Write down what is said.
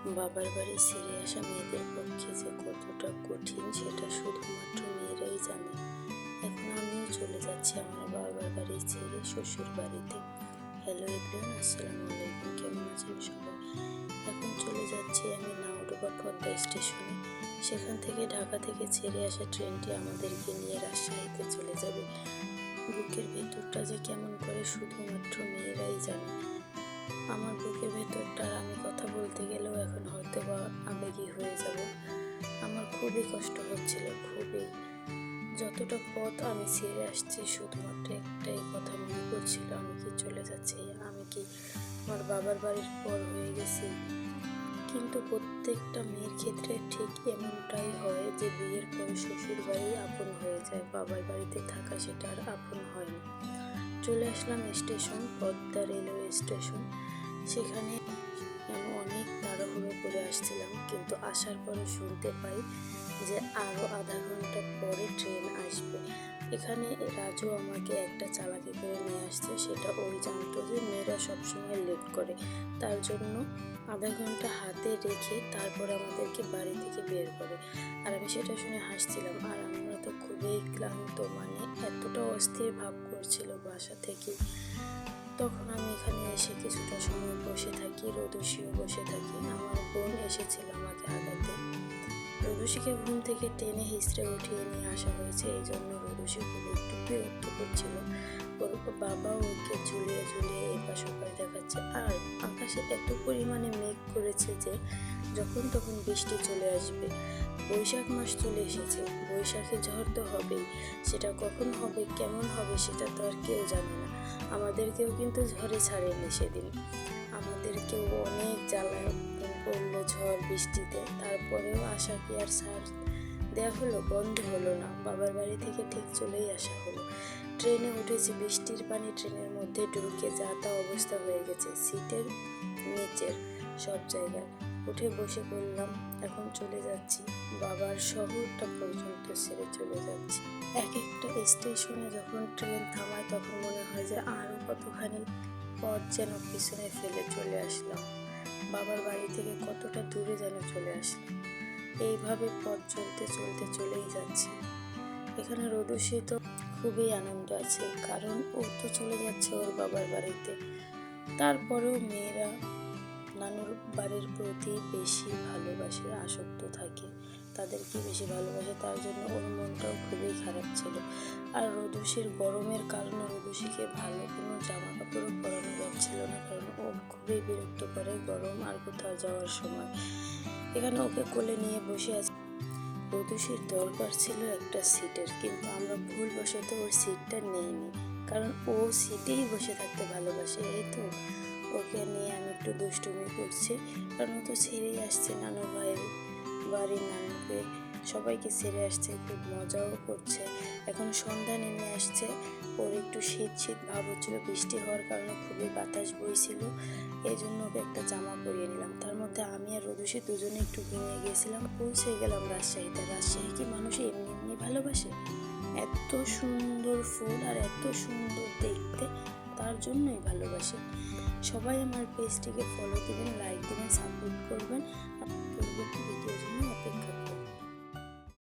বাবার বাড়ি ছেড়ে আসা মেয়েদের পক্ষে যে কতটা কঠিন সেটা শুধুমাত্র মেয়েরাই জানে। এখন আমিও চলে যাচ্ছি আমার বাবার বাড়ি ছেড়ে শ্বশুর বাড়িতে। হ্যালো এভরিওয়ান, আসসালামু আলাইকুম। কেমন আছেন সবাই? এখন চলে যাচ্ছি আমি নাওডোবা পদ্মা স্টেশনে। সেখান থেকে ঢাকা থেকে ছেড়ে আসা ট্রেনটি আমাদেরকে নিয়ে রাজশাহীতে চলে যাবে। বুকের ভেতরটা যে কেমন করে শুধুমাত্র মেয়েরাই জানে। আমার বুকের ভেতরটা আমি কথা বলতে গেলেও এখন হয়তো বা আবেগী হয়ে যাব। আমার খুবই কষ্ট হচ্ছিল, খুবই। যতটা পথ আমি ছেড়ে আসছি শুধুমাত্র একটাই কথা মনে করছিল, আমি কি চলে যাচ্ছি, আমি কি আমার বাবার বাড়ির পর হয়ে গেছি। কিন্তু প্রত্যেকটা মেয়ের ক্ষেত্রে ঠিক এমনটাই হয় যে বিয়ের পরে শ্বশুর বাড়ি আপন হয়ে যায়, বাবার বাড়িতে থাকা সেটা আর আপন হয় না। চলে আসলাম স্টেশন, পদ্মা রেলওয়ে স্টেশন। সেখানে আমি অনেক তাড়াহুড়ো করে আসছিলাম, কিন্তু আসার পরে শুনতে পাই যে আরও আধা ঘন্টা পরে ট্রেন আসবে। এখানে রাজু আমাকে একটা চালাকি করে নিয়ে আসছে, সেটা ওই জানতো যে মেয়েরা সবসময় লেট করে, তার জন্য আধা ঘন্টা হাতে রেখে তারপর আমাদেরকে বাড়ি থেকে বের করে। আর আমি সেটা শুনে হাসছিলাম। আর আমরা তো খুবই ক্লান্ত, মানে এতটা অস্থির ভাব করছিল বাসা থেকে। তখন আমি এখানে এসে কিছুটা সময় বসে থাকি, রোদুষিও বসে থাকি। আমার বোন এসেছিল আমাকে আগাতে। রোদুষিকে ঘুম থেকে টেনে হিঁচড়ে উঠিয়ে নিয়ে আসা হয়েছে, এই জন্য রোদুষি খুব একটু বিরক্ত করছিল। ওর বাবা ওকে ঝুলিয়ে ঝুলিয়ে এপাশ ওপাশ দেখাচ্ছে। আর আকাশে এত পরিমাণে মেঘ করেছে যে যখন তখন বৃষ্টি চলে আসবে। বৈশাখ মাস চলে এসেছে, বৈশাখে ঝড় তো হবেই। সেটা কখন হবে, কেমন হবে, সেটা তো আর কেউ জানে না। আমাদেরকেও কিন্তু ঝড়ে ছাড়েনি সেদিন, আমাদেরকেও অনেক জ্বালায় পড়লো ঝড় বৃষ্টিতে। তারপরেও আশা কি আর ছাড় দেওয়া হলো, বন্ধ হলো না। বাবার বাড়ি থেকে ঠিক চলেই আসা হলো। ট্রেনে উঠেছি, বৃষ্টির পানি ট্রেনের মধ্যে ঢুকে যা তা অবস্থা হয়ে গেছে, সিটের নিচের সব জায়গায়। উঠে বসে পড়লাম। এখন চলে যাচ্ছি, বাবার শহরটা পর্যন্ত ছেড়ে চলে যাচ্ছি। এক একটা স্টেশনে যখন ট্রেন থামায় তখন মনে হয় যে আরও কতখানি পথ যেন পিছনে ফেলে চলে আসলাম, বাবার বাড়ি থেকে কতটা দূরে যেন চলে আসলাম। এইভাবে পথ চলতে চলতে চলেই যাচ্ছে। এখানে রোদুষি তো খুবই আনন্দ আছে, কারণ ও তো চলে যাচ্ছে ওর বাবার বাড়িতে। তারপরেও মেয়েরা নানুর বাড়ির প্রতি বেশি ভালোবাসে, আসক্ত থাকে, তাদেরকে বেশি ভালোবাসে, তার জন্য ওর মনটাও খুবই খারাপ ছিল। আর রোদুষির গরমের কারণে রোদুষিকে ভালো কোনো জামা কাপড়ও পরানো যাচ্ছিল না, কারণ ও খুবই বিরক্ত করে গরম আর কোথাও যাওয়ার সময়। এখানে ওকে কোলে নিয়ে বসে আছে। রোদুষির দরকার ছিল একটা সিটের, কিন্তু আমরা ভুলবশত ওর সিটটা নেইনি, কারণ ও সিটেই বসে থাকতে ভালোবাসে। এই তো ওকে নিয়ে আমি একটু দুষ্টুমি করছি, কারণ ও তো ছেড়েই আসছে নানু ভাইয়ের বাড়ির নানুকে, সবাইকে ছেড়ে আসছে, খুব মজাও করছে। এখন সন্ধ্যা নেমে আসছে, ওর একটু শীত শীত ভাব হচ্ছিল, বৃষ্টি হওয়ার কারণে খুবই বাতাস বইছিল, এই জন্য ওকে একটা জামা পরিয়ে নিলাম। তার মধ্যে আমি আর রোদুষি দুজনে একটু ঘুমিয়ে গিয়েছিলাম। পৌঁছে গেলাম রাজশাহীতে। রাজশাহী কি মানুষ এমনি এমনি ভালোবাসে? এত সুন্দর ফুল আর এত সুন্দর দেখতে, তার জন্যই ভালোবাসে। সবাই আমার পেজটিকে ফলো দিবেন, লাইক দিবেন, সাপোর্ট করবেন। পরবর্তী ভিডিওর জন্য অপেক্ষা